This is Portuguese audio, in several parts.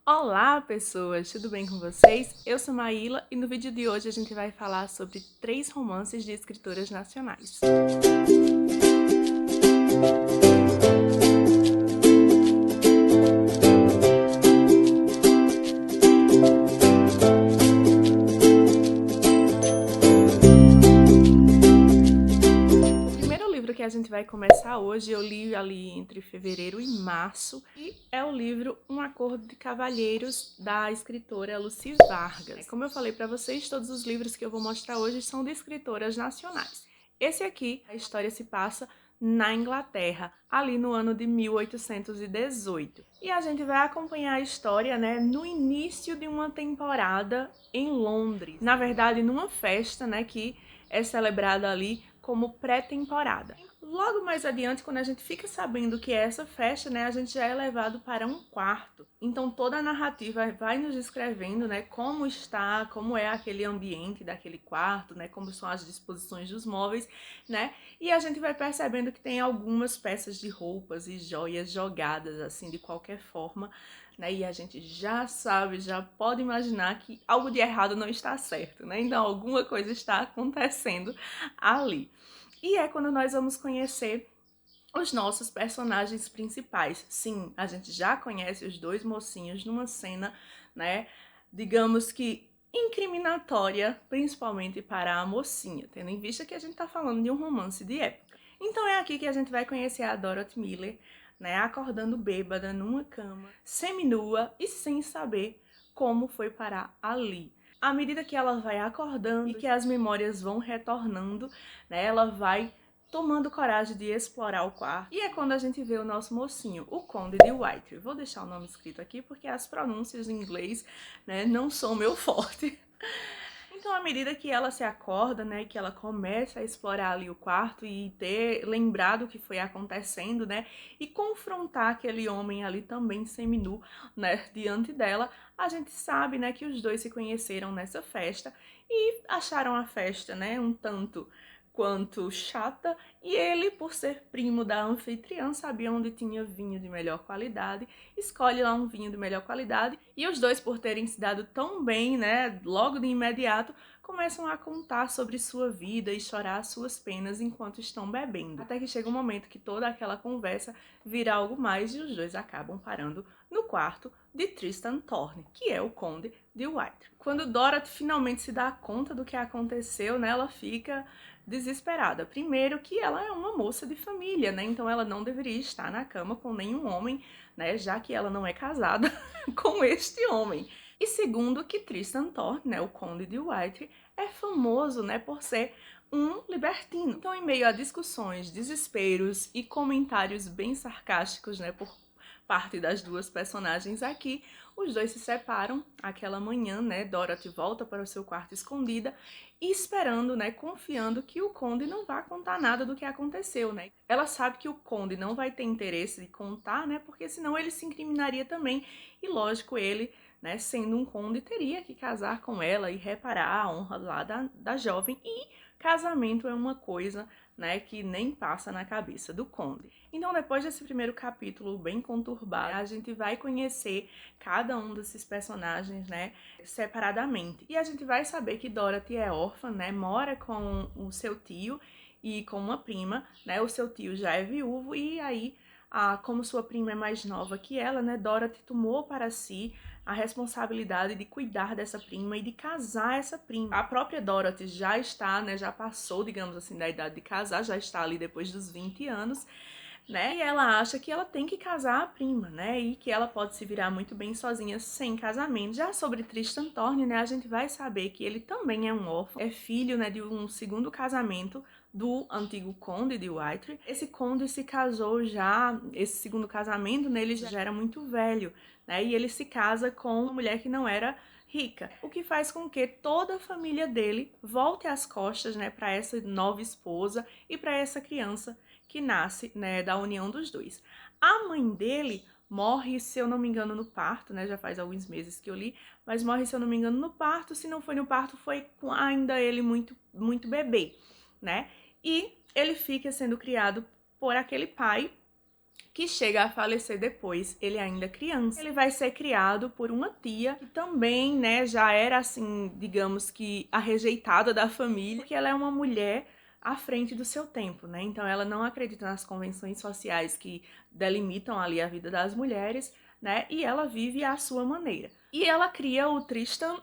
Olá, pessoas! Tudo bem com vocês? Eu sou Maíla e no vídeo de hoje a gente vai falar sobre 3 romances de escritoras nacionais. O primeiro livro que a gente vai começar hoje, eu li ali entre fevereiro e março, e é o livro Um Acordo de Cavalheiros, da escritora Lucy Vargas. Como eu falei para vocês, todos os livros que eu vou mostrar hoje são de escritoras nacionais. Esse aqui, a história se passa na Inglaterra, ali no ano de 1818. E a gente vai acompanhar a história, no início de uma temporada em Londres. Na verdade, numa festa, que é celebrada ali como pré-temporada. Logo mais adiante, quando a gente fica sabendo que é essa festa, a gente já é levado para um quarto. Então toda a narrativa vai nos descrevendo, como está, como é aquele ambiente daquele quarto, como são as disposições dos móveis, E a gente vai percebendo que tem algumas peças de roupas e joias jogadas assim de qualquer forma, E a gente já sabe, já pode imaginar que algo de errado não está certo, Então alguma coisa está acontecendo ali. E é quando nós vamos conhecer os nossos personagens principais. Sim, a gente já conhece os dois mocinhos numa cena, digamos que incriminatória, principalmente para a mocinha, tendo em vista que a gente está falando de um romance de época. Então é aqui que a gente vai conhecer a Dorothy Miller, acordando bêbada numa cama, seminua e sem saber como foi parar ali. À medida que ela vai acordando e que as memórias vão retornando, ela vai tomando coragem de explorar o quarto. E é quando a gente vê o nosso mocinho, o Conde de White. Vou deixar o nome escrito aqui porque as pronúncias em inglês, não são meu forte. Então, à medida que ela se acorda, que ela começa a explorar ali o quarto e ter lembrado o que foi acontecendo, e confrontar aquele homem ali também seminu, diante dela, a gente sabe, que os dois se conheceram nessa festa e acharam a festa, um tanto quanto chata, e ele, por ser primo da anfitriã, sabia onde tinha vinho de melhor qualidade, escolhe lá um vinho de melhor qualidade, e os dois, por terem se dado tão bem, logo de imediato, começam a contar sobre sua vida e chorar suas penas enquanto estão bebendo. Até que chega um momento que toda aquela conversa vira algo mais e os dois acabam parando no quarto de Tristan Thorne, que é o Conde de White. Quando Dorothy finalmente se dá conta do que aconteceu, ela fica desesperada. Primeiro que ela é uma moça de família, então ela não deveria estar na cama com nenhum homem, já que ela não é casada com este homem. E segundo que Tristan Thorne, o Conde de White, é famoso, por ser um libertino. Então, em meio a discussões, desesperos e comentários bem sarcásticos, por parte das duas personagens aqui, os dois se separam aquela manhã, Dorothy volta para o seu quarto escondida e esperando, confiando que o Conde não vá contar nada do que aconteceu, Ela sabe que o Conde não vai ter interesse de contar, porque senão ele se incriminaria também e, lógico, ele, sendo um conde, teria que casar com ela e reparar a honra lá da jovem, e casamento é uma coisa, que nem passa na cabeça do conde. Então, depois desse primeiro capítulo bem conturbado, a gente vai conhecer cada um desses personagens, separadamente. E a gente vai saber que Dorothy é órfã, mora com o seu tio e com uma prima, O seu tio já é viúvo e aí, como sua prima é mais nova que ela, Dorothy tomou para si a responsabilidade de cuidar dessa prima e de casar essa prima. A própria Dorothy já está, já passou, digamos assim, da idade de casar, já está ali depois dos 20 anos, E ela acha que ela tem que casar a prima, E que ela pode se virar muito bem sozinha sem casamento. Já sobre Tristan Thorne, a gente vai saber que ele também é um órfão, é filho, de um segundo casamento do antigo conde de White. Esse conde se casou já, esse segundo casamento, ele já era muito velho, E ele se casa com uma mulher que não era rica, o que faz com que toda a família dele volte as costas, para essa nova esposa e para essa criança que nasce, da união dos dois. A mãe dele morre, se eu não me engano, no parto, já faz alguns meses que eu li, mas morre, se eu não me engano, no parto. Se não foi no parto, foi ainda ele muito, muito bebê, E ele fica sendo criado por aquele pai que chega a falecer depois, ele ainda criança. Ele vai ser criado por uma tia, que também, né, já era assim, digamos que a rejeitada da família, porque ela é uma mulher à frente do seu tempo, né? Então ela não acredita nas convenções sociais que delimitam ali a vida das mulheres, né? E ela vive à sua maneira. E ela cria o Tristan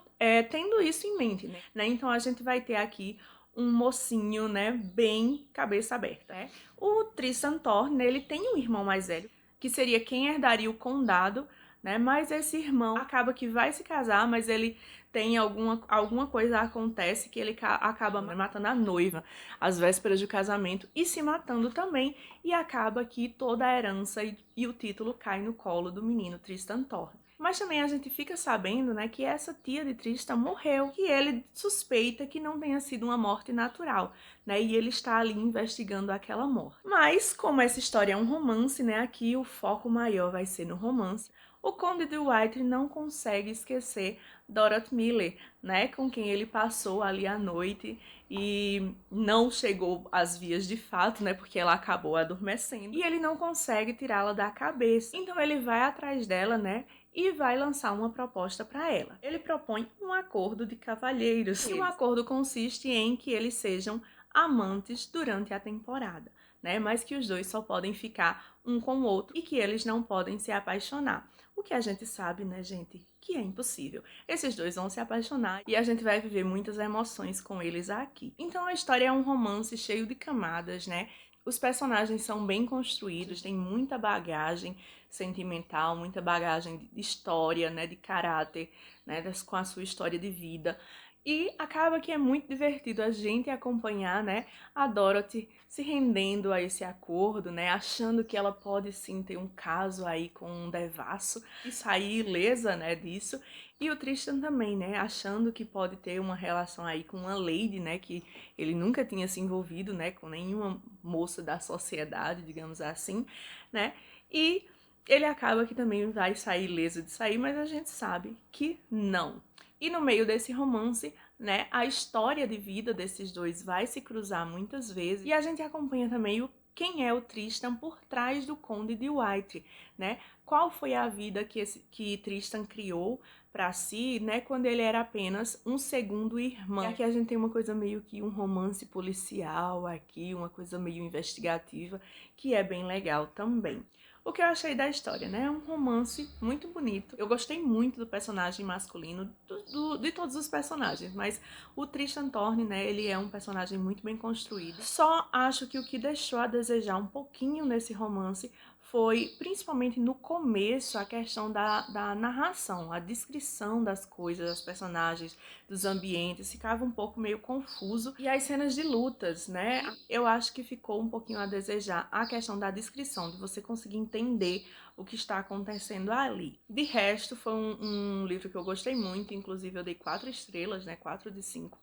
tendo isso em mente, né? Então a gente vai ter aqui um mocinho, né, bem cabeça aberta, né? O Tristan Thorne, ele tem um irmão mais velho, que seria quem herdaria o condado, né? Mas esse irmão acaba que vai se casar, mas ele tem alguma coisa acontece que ele acaba matando a noiva às vésperas do casamento e se matando também, e acaba que toda a herança e o título cai no colo do menino Tristan Thorne. Mas também a gente fica sabendo, né, que essa tia de Tristan morreu, que ele suspeita que não tenha sido uma morte natural, né, e ele está ali investigando aquela morte. Mas, como essa história é um romance, né, aqui o foco maior vai ser no romance, o Conde de White não consegue esquecer Dorothy Miller, né, com quem ele passou ali a noite e não chegou às vias de fato, né, porque ela acabou adormecendo, e ele não consegue tirá-la da cabeça. Então ele vai atrás dela, né, e vai lançar uma proposta para ela. Ele propõe um acordo de cavalheiros. E o acordo consiste em que eles sejam amantes durante a temporada, né? Mas que os dois só podem ficar um com o outro e que eles não podem se apaixonar. O que a gente sabe, né, gente, que é impossível. Esses dois vão se apaixonar e a gente vai viver muitas emoções com eles aqui. Então a história é um romance cheio de camadas, né? Os personagens são bem construídos, tem muita bagagem sentimental, muita bagagem de história, né, de caráter, né, com a sua história de vida. E acaba que é muito divertido a gente acompanhar, né, a Dorothy se rendendo a esse acordo, né, achando que ela pode sim ter um caso aí com um devasso e sair ilesa, né, disso. E o Tristan também, né, achando que pode ter uma relação aí com uma lady, né, que ele nunca tinha se envolvido, né, com nenhuma moça da sociedade, digamos assim, né, e ele acaba que também vai sair ileso de sair, mas a gente sabe que não. E no meio desse romance, né, a história de vida desses dois vai se cruzar muitas vezes e a gente acompanha também quem é o Tristan por trás do Conde de White, né? Qual foi a vida que Tristan criou para si, né, quando ele era apenas um segundo irmão. E aqui a gente tem uma coisa meio que um romance policial aqui, uma coisa meio investigativa, que é bem legal também. O que eu achei da história, né? É um romance muito bonito. Eu gostei muito do personagem masculino, de todos os personagens, mas o Tristan Thorne, né? Ele é um personagem muito bem construído. Só acho que o que deixou a desejar um pouquinho nesse romance foi, principalmente no começo, a questão da narração, a descrição das coisas, das personagens, dos ambientes, ficava um pouco meio confuso. E as cenas de lutas, né? Eu acho que ficou um pouquinho a desejar a questão da descrição, de você conseguir entender o que está acontecendo ali. De resto, foi um livro que eu gostei muito, inclusive eu dei 4 estrelas, né? 4 de 5.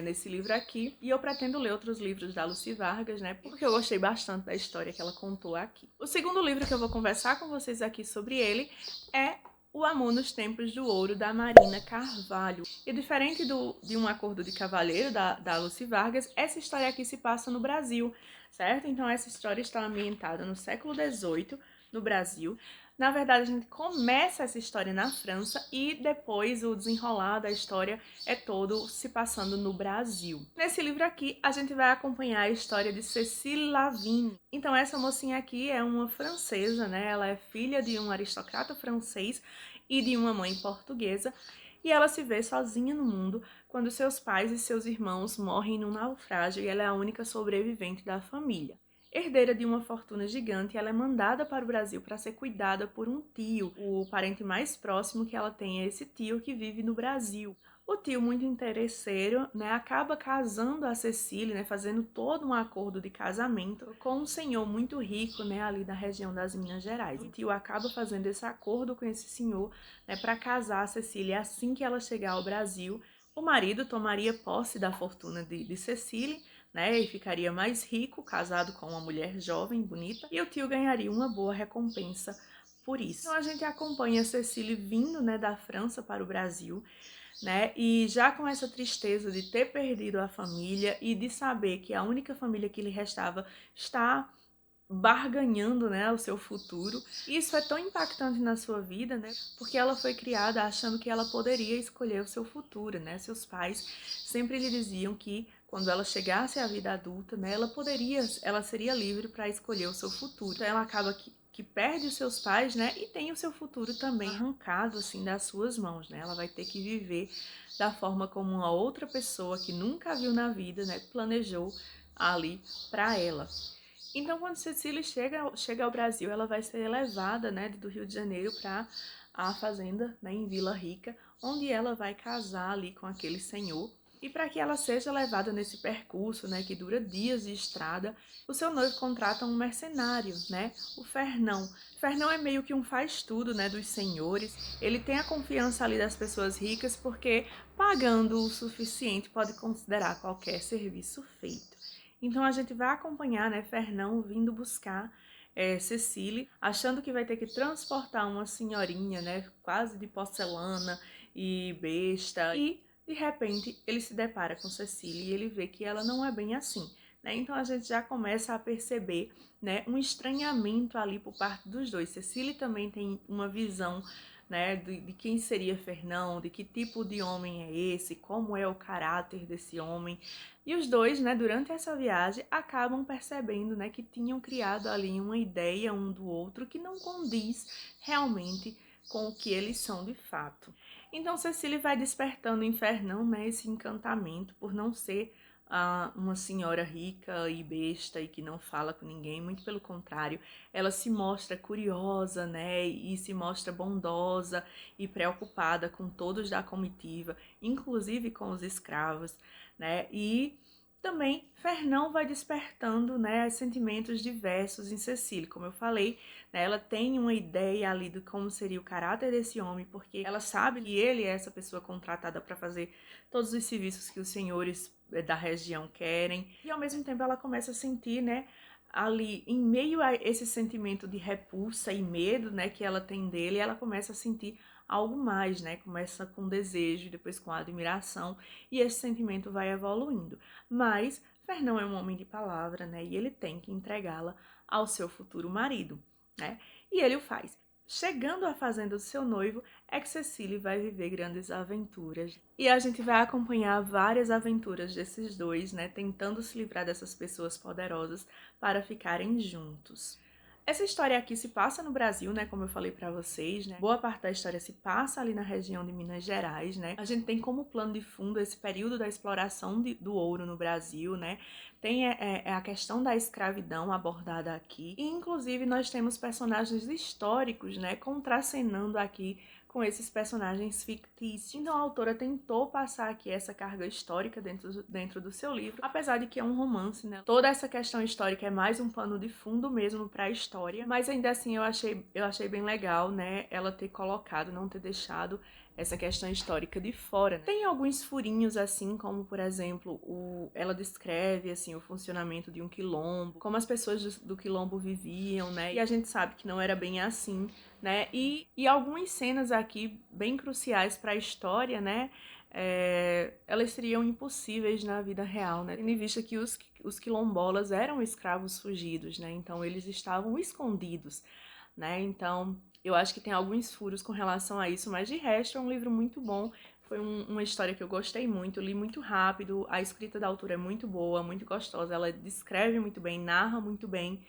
Nesse livro aqui, e eu pretendo ler outros livros da Lucy Vargas, né, porque eu gostei bastante da história que ela contou aqui. O segundo livro que eu vou conversar com vocês aqui sobre ele é O Amor nos Tempos do Ouro, da Marina Carvalho. E diferente de Um Acordo de Cavalheiro, da Lucy Vargas, essa história aqui se passa no Brasil, certo? Então essa história está ambientada no século XVIII, no Brasil. Na verdade, a gente começa essa história na França e depois o desenrolar da história é todo se passando no Brasil. Nesse livro aqui, a gente vai acompanhar a história de Cécile Lavigne. Então, essa mocinha aqui é uma francesa, né? Ela é filha de um aristocrata francês e de uma mãe portuguesa. E ela se vê sozinha no mundo quando seus pais e seus irmãos morrem num naufrágio e ela é a única sobrevivente da família. Herdeira de uma fortuna gigante, ela é mandada para o Brasil para ser cuidada por um tio. O parente mais próximo que ela tem é esse tio que vive no Brasil. O tio, muito interesseiro, né, acaba casando a Cecília, né, fazendo todo um acordo de casamento com um senhor muito rico, né, ali da região das Minas Gerais. O tio acaba fazendo esse acordo com esse senhor, né, para casar a Cecília assim que ela chegar ao Brasil. O marido tomaria posse da fortuna de Cecília, né, e ficaria mais rico, casado com uma mulher jovem, bonita, e o tio ganharia uma boa recompensa por isso. Então a gente acompanha Cecília vindo, né, da França para o Brasil, né, e já com essa tristeza de ter perdido a família e de saber que a única família que lhe restava está barganhando, né, o seu futuro. E isso é tão impactante na sua vida, né, porque ela foi criada achando que ela poderia escolher o seu futuro, né. Seus pais sempre lhe diziam que quando ela chegasse à vida adulta, né, ela seria livre para escolher o seu futuro. Então ela acaba que perde os seus pais, né, e tem o seu futuro também arrancado, assim, das suas mãos, né. Ela vai ter que viver da forma como uma outra pessoa que nunca viu na vida, né, planejou ali para ela. Então, quando Cecília chega ao Brasil, ela vai ser levada, né, do Rio de Janeiro para a fazenda, né, em Vila Rica, onde ela vai casar ali com aquele senhor. E para que ela seja levada nesse percurso, né, que dura dias de estrada, o seu noivo contrata um mercenário, né, o Fernão. Fernão é meio que um faz-tudo, né, dos senhores. Ele tem a confiança ali das pessoas ricas porque, pagando o suficiente, pode considerar qualquer serviço feito. Então a gente vai acompanhar, né, Fernão vindo buscar Cecília, achando que vai ter que transportar uma senhorinha, né, quase de porcelana e besta. E, de repente, ele se depara com Cecília e ele vê que ela não é bem assim, né? Então a gente já começa a perceber, né, um estranhamento ali por parte dos dois. Cecília também tem uma visão, né, de quem seria Fernão, de que tipo de homem é esse, como é o caráter desse homem. E os dois, né, durante essa viagem, acabam percebendo, né, que tinham criado ali uma ideia um do outro que não condiz realmente com o que eles são de fato. Então Cecília vai despertando em Fernão, né, esse encantamento por não ser uma senhora rica e besta e que não fala com ninguém, muito pelo contrário, ela se mostra curiosa, né, e se mostra bondosa e preocupada com todos da comitiva, inclusive com os escravos, né, e também Fernão vai despertando, né, sentimentos diversos em Cecília. Como eu falei, né, ela tem uma ideia ali de como seria o caráter desse homem, porque ela sabe que ele é essa pessoa contratada para fazer todos os serviços que os senhores da região querem. E ao mesmo tempo ela começa a sentir, né, ali em meio a esse sentimento de repulsa e medo, né, que ela tem dele, ela começa a sentir algo mais, né? Começa com desejo, depois com admiração, e esse sentimento vai evoluindo. Mas Fernão é um homem de palavra, né? E ele tem que entregá-la ao seu futuro marido, né? E ele o faz. Chegando à fazenda do seu noivo, é que Cecília vai viver grandes aventuras. E a gente vai acompanhar várias aventuras desses dois, né? Tentando se livrar dessas pessoas poderosas para ficarem juntos. Essa história aqui se passa no Brasil, né, como eu falei pra vocês, né, boa parte da história se passa ali na região de Minas Gerais, né, a gente tem como plano de fundo esse período da exploração do ouro no Brasil, né, tem a questão da escravidão abordada aqui, e inclusive nós temos personagens históricos, né, contracenando aqui com esses personagens fictícios. Então a autora tentou passar aqui essa carga histórica dentro do seu livro, apesar de que é um romance, né? Toda essa questão histórica é mais um pano de fundo mesmo para a história, mas ainda assim eu achei bem legal, né, ela ter colocado, não ter deixado essa questão histórica de fora, né? Tem alguns furinhos assim, como por exemplo, ela descreve assim o funcionamento de um quilombo, como as pessoas do quilombo viviam, né? E a gente sabe que não era bem assim, né? E algumas cenas aqui bem cruciais para a história, né? Elas seriam impossíveis na vida real, né? Tendo em vista que os quilombolas eram escravos fugidos, né? Então eles estavam escondidos, né? Então eu acho que tem alguns furos com relação a isso, mas de resto é um livro muito bom. Foi uma história que eu gostei muito, li muito rápido, a escrita da autora é muito boa, muito gostosa, ela descreve muito bem, narra muito bem,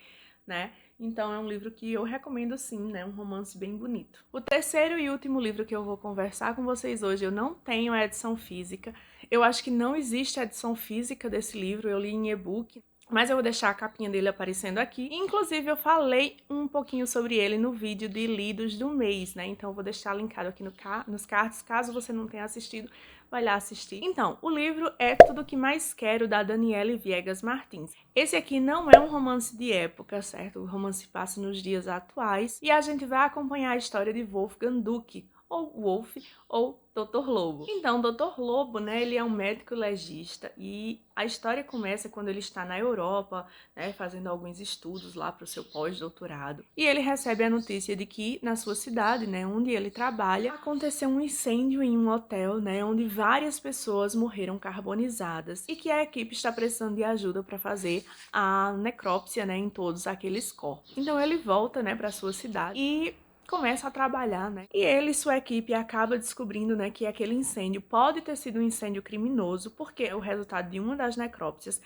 né? Então é um livro que eu recomendo sim, né? Um romance bem bonito. O terceiro e último livro que eu vou conversar com vocês hoje, eu não tenho a edição física. Eu acho que não existe a edição física desse livro, eu li em e-book. Mas eu vou deixar a capinha dele aparecendo aqui. Inclusive, eu falei um pouquinho sobre ele no vídeo de lidos do mês, né? Então, eu vou deixar linkado aqui nos cards. Caso você não tenha assistido, vai lá assistir. Então, o livro é Tudo o que Mais Quero, da Daniele Viegas Martins. Esse aqui não é um romance de época, certo? O romance passa nos dias atuais. E a gente vai acompanhar a história de Wolfgang Duque, ou Wolf, ou Dr. Lobo. Então, Dr. Lobo, né, ele é um médico legista e a história começa quando ele está na Europa, né, fazendo alguns estudos lá para o seu pós-doutorado. E ele recebe a notícia de que na sua cidade, né, onde ele trabalha, aconteceu um incêndio em um hotel, né, onde várias pessoas morreram carbonizadas e que a equipe está precisando de ajuda para fazer a necrópsia, né, em todos aqueles corpos. Então ele volta, né, para sua cidade e começa a trabalhar, né? E ele e sua equipe acaba descobrindo, né, que aquele incêndio pode ter sido um incêndio criminoso, porque o resultado de uma das necrópsias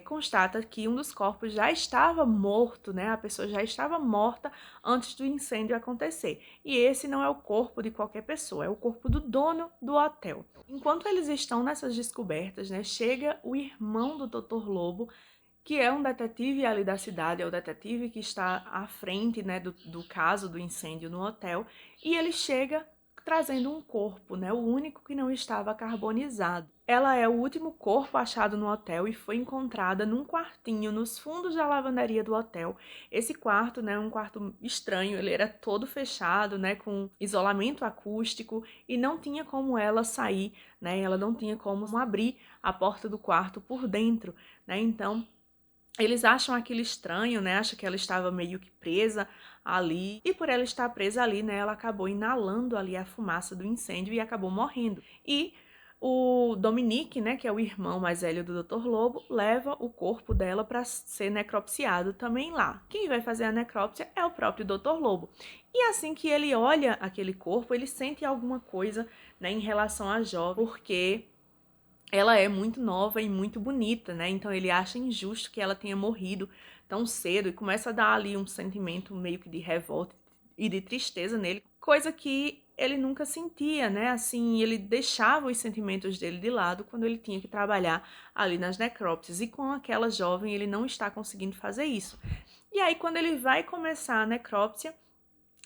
constata que um dos corpos já estava morto, né? A pessoa já estava morta antes do incêndio acontecer. E esse não é o corpo de qualquer pessoa, é o corpo do dono do hotel. Enquanto eles estão nessas descobertas, né, chega o irmão do Dr. Lobo, que é um detetive ali da cidade, é o detetive que está à frente, né, do caso do incêndio no hotel, e ele chega trazendo um corpo, né, o único que não estava carbonizado. Ela é o último corpo achado no hotel e foi encontrada num quartinho nos fundos da lavanderia do hotel. Esse quarto, né, um quarto estranho, ele era todo fechado, né, com isolamento acústico e não tinha como ela sair, né, ela não tinha como abrir a porta do quarto por dentro, né, então eles acham aquilo estranho, né? Acham que ela estava meio que presa ali. E por ela estar presa ali, né? Ela acabou inalando ali a fumaça do incêndio e acabou morrendo. E o Dominique, né? Que é o irmão mais velho do Dr. Lobo, leva o corpo dela para ser necropsiado também lá. Quem vai fazer a necrópsia é o próprio Dr. Lobo. E assim que ele olha aquele corpo, ele sente alguma coisa, né? Em relação à jovem, porque ela é muito nova e muito bonita, né? Então ele acha injusto que ela tenha morrido tão cedo e começa a dar ali um sentimento meio que de revolta e de tristeza nele, coisa que ele nunca sentia, né? Assim, ele deixava os sentimentos dele de lado quando ele tinha que trabalhar ali nas necrópsias e com aquela jovem ele não está conseguindo fazer isso. E aí quando ele vai começar a necrópsia,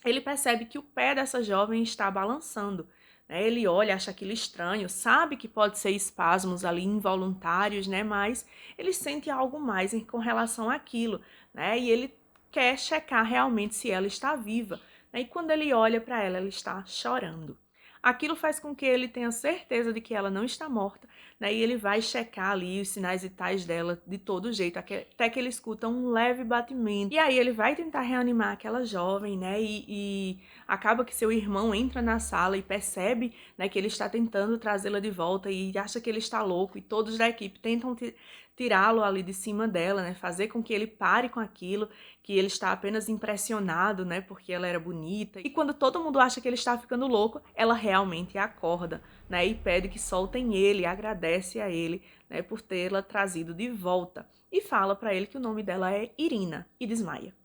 ele percebe que o pé dessa jovem está balançando. Ele olha, acha aquilo estranho, sabe que pode ser espasmos ali involuntários, né? Mas ele sente algo mais com relação àquilo, né? E ele quer checar realmente se ela está viva, né? E quando ele olha para ela, ela está chorando. Aquilo faz com que ele tenha certeza de que ela não está morta, né? E ele vai checar ali os sinais vitais dela de todo jeito, até que ele escuta um leve batimento. E aí ele vai tentar reanimar aquela jovem, né? E acaba que seu irmão entra na sala e percebe, né, que ele está tentando trazê-la de volta e acha que ele está louco. E todos da equipe tentam tirá-lo ali de cima dela, né? Fazer com que ele pare com aquilo, que ele está apenas impressionado, né? Porque ela era bonita. E quando todo mundo acha que ele está ficando louco, ela realmente acorda, né? E pede que soltem ele, agradece a ele, né? Por tê-la trazido de volta. E fala para ele que o nome dela é Irina e desmaia.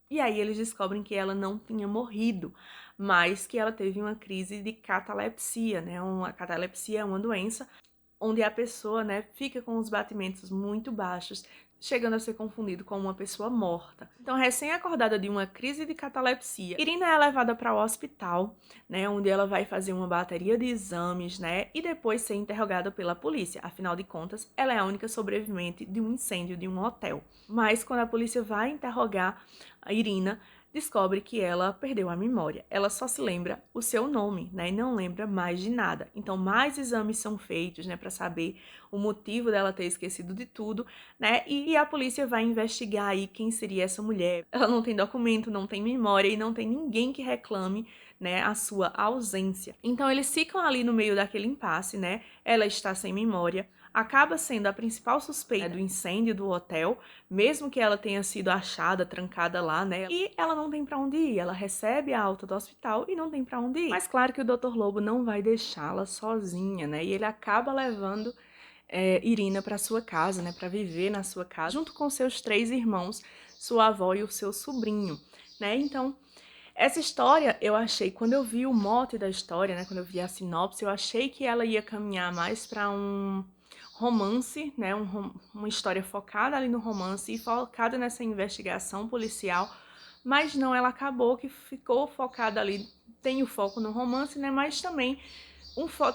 E aí eles descobrem que ela não tinha morrido, mas que ela teve uma crise de catalepsia, né? A catalepsia é uma doença onde a pessoa, né, fica com os batimentos muito baixos, chegando a ser confundido com uma pessoa morta. Então, recém-acordada de uma crise de catalepsia, Irina é levada para o hospital, né, onde ela vai fazer uma bateria de exames, né, e depois ser interrogada pela polícia. Afinal de contas, ela é a única sobrevivente de um incêndio de um hotel. Mas quando a polícia vai interrogar a Irina, descobre que ela perdeu a memória. Ela só se lembra o seu nome, né, e não lembra mais de nada. Então, mais exames são feitos, né, para saber o motivo dela ter esquecido de tudo, né, e a polícia vai investigar aí quem seria essa mulher. Ela não tem documento, não tem memória e não tem ninguém que reclame, né, a sua ausência. Então, eles ficam ali no meio daquele impasse, né, ela está sem memória, acaba sendo a principal suspeita do incêndio do hotel, mesmo que ela tenha sido achada, trancada lá, né? E ela não tem para onde ir, ela recebe a alta do hospital e não tem para onde ir. Mas claro que o Dr. Lobo não vai deixá-la sozinha, né? E ele acaba levando Irina para sua casa, né? Para viver na sua casa, junto com seus 3 irmãos, sua avó e o seu sobrinho, né? Então, essa história, eu achei, quando eu vi o mote da história, né? Quando eu vi a sinopse, eu achei que ela ia caminhar mais para um romance, né, uma história focada ali no romance e focada nessa investigação policial, mas não, ela acabou que ficou focada ali, tem o foco no romance, né, mas também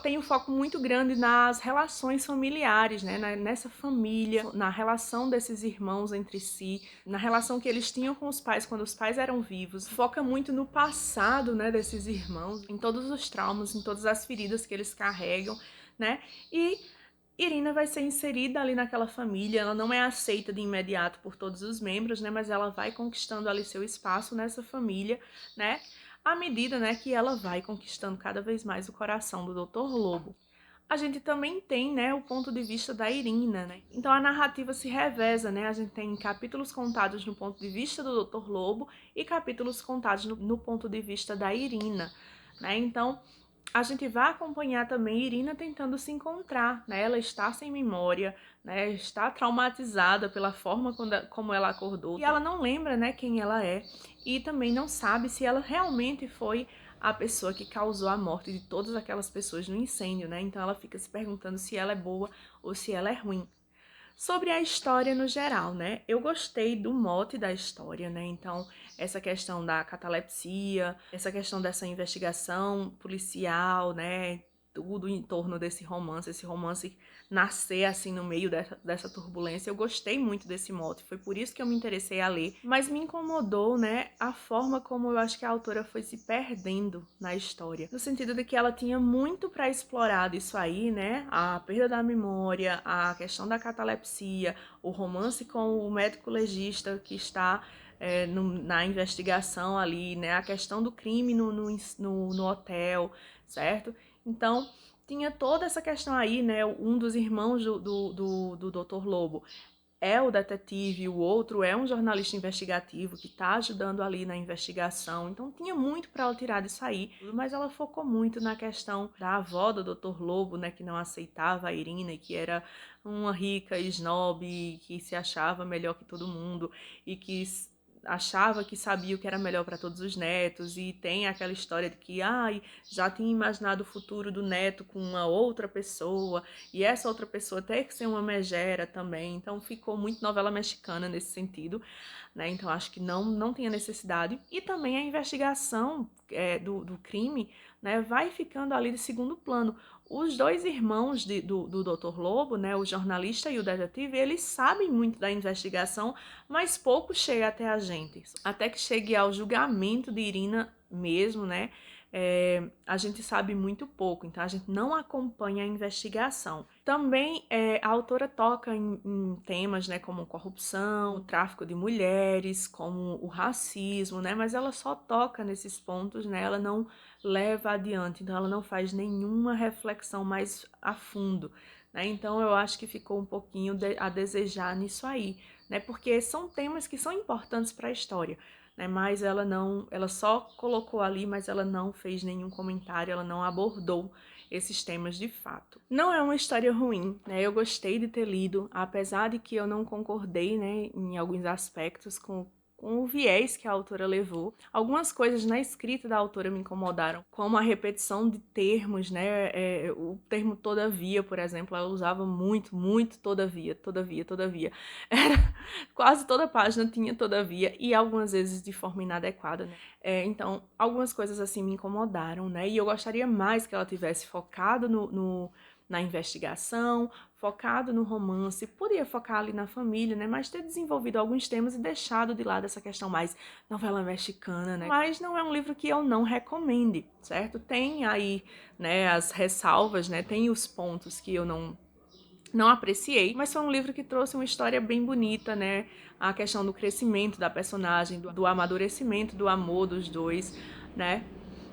tem um foco muito grande nas relações familiares, né? Nessa família, na relação desses irmãos entre si, na relação que eles tinham com os pais quando os pais eram vivos. Foca muito no passado, né, desses irmãos, em todos os traumas, em todas as feridas que eles carregam, né? E Irina vai ser inserida ali naquela família, ela não é aceita de imediato por todos os membros, né, mas ela vai conquistando ali seu espaço nessa família, né, à medida, né, que ela vai conquistando cada vez mais o coração do Dr. Lobo. A gente também tem, né, o ponto de vista da Irina, né? Então a narrativa se reveza, né? A gente tem capítulos contados no ponto de vista do Dr. Lobo e capítulos contados no ponto de vista da Irina, né? Então a gente vai acompanhar também Irina tentando se encontrar, né? Ela está sem memória, né? Está traumatizada pela forma como ela acordou. E ela não lembra, né, quem ela é. E também não sabe se ela realmente foi a pessoa que causou a morte de todas aquelas pessoas no incêndio, né? Então ela fica se perguntando se ela é boa ou se ela é ruim. Sobre a história no geral, né? Eu gostei do mote da história, né? Então, essa questão da catalepsia, essa questão dessa investigação policial, né? Tudo em torno desse romance, esse romance nascer assim no meio dessa turbulência. Eu gostei muito desse mote, foi por isso que eu me interessei a ler. Mas me incomodou, né, a forma como eu acho que a autora foi se perdendo na história. No sentido de que ela tinha muito para explorar disso aí, né? A perda da memória, a questão da catalepsia, o romance com o médico legista que está na investigação ali, né? A questão do crime no hotel, certo? Então, tinha toda essa questão aí, né? Um dos irmãos do Dr. Lobo é o detetive, o outro é um jornalista investigativo que está ajudando ali na investigação. Então tinha muito para ela tirar disso aí, mas ela focou muito na questão da avó do Dr. Lobo, né, que não aceitava a Irina e que era uma rica snob, que se achava melhor que todo mundo e que achava que sabia o que era melhor para todos os netos, e tem aquela história de que já tinha imaginado o futuro do neto com uma outra pessoa, e essa outra pessoa tem que ser uma megera também, então ficou muito novela mexicana nesse sentido, né? Então acho que não tinha necessidade. E também a investigação do crime, né, vai ficando ali de segundo plano. Os dois irmãos do Dr. Lobo, né, o jornalista e o detetive, eles sabem muito da investigação, mas pouco chega até a gente. Até que chegue ao julgamento de Irina mesmo, né, a gente sabe muito pouco, então a gente não acompanha a investigação. Também a autora toca em temas, né, como corrupção, o tráfico de mulheres, como o racismo, né, mas ela só toca nesses pontos, né, ela não leva adiante, então ela não faz nenhuma reflexão mais a fundo, né, então eu acho que ficou um pouquinho a desejar nisso aí, né, porque são temas que são importantes para a história, né, mas ela só colocou ali, mas ela não fez nenhum comentário, ela não abordou esses temas de fato. Não é uma história ruim, né, eu gostei de ter lido, apesar de que eu não concordei, né, em alguns aspectos com o viés que a autora levou. Algumas coisas na escrita da autora me incomodaram, como a repetição de termos, né? O termo todavia, por exemplo, ela usava muito, muito todavia, todavia, todavia. Quase toda página tinha todavia, e algumas vezes de forma inadequada, né? Então, algumas coisas assim me incomodaram, né? E eu gostaria mais que ela tivesse focado na investigação, focado no romance, podia focar ali na família, né, mas ter desenvolvido alguns temas e deixado de lado essa questão mais novela mexicana, né, mas não é um livro que eu não recomende, certo? Tem aí, né, as ressalvas, né, tem os pontos que eu não apreciei, mas foi um livro que trouxe uma história bem bonita, né, a questão do crescimento da personagem, do amadurecimento do amor dos dois, né.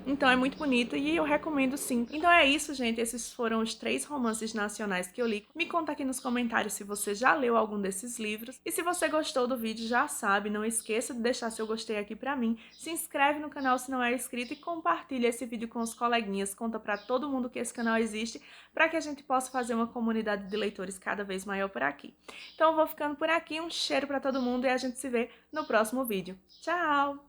Então é muito bonito e eu recomendo sim. Então é isso, gente. Esses foram os 3 romances nacionais que eu li. Me conta aqui nos comentários se você já leu algum desses livros. E se você gostou do vídeo, já sabe, não esqueça de deixar seu gostei aqui pra mim. Se inscreve no canal se não é inscrito e compartilha esse vídeo com os coleguinhas. Conta pra todo mundo que esse canal existe, pra que a gente possa fazer uma comunidade de leitores cada vez maior por aqui. Então eu vou ficando por aqui. Um cheiro pra todo mundo e a gente se vê no próximo vídeo. Tchau!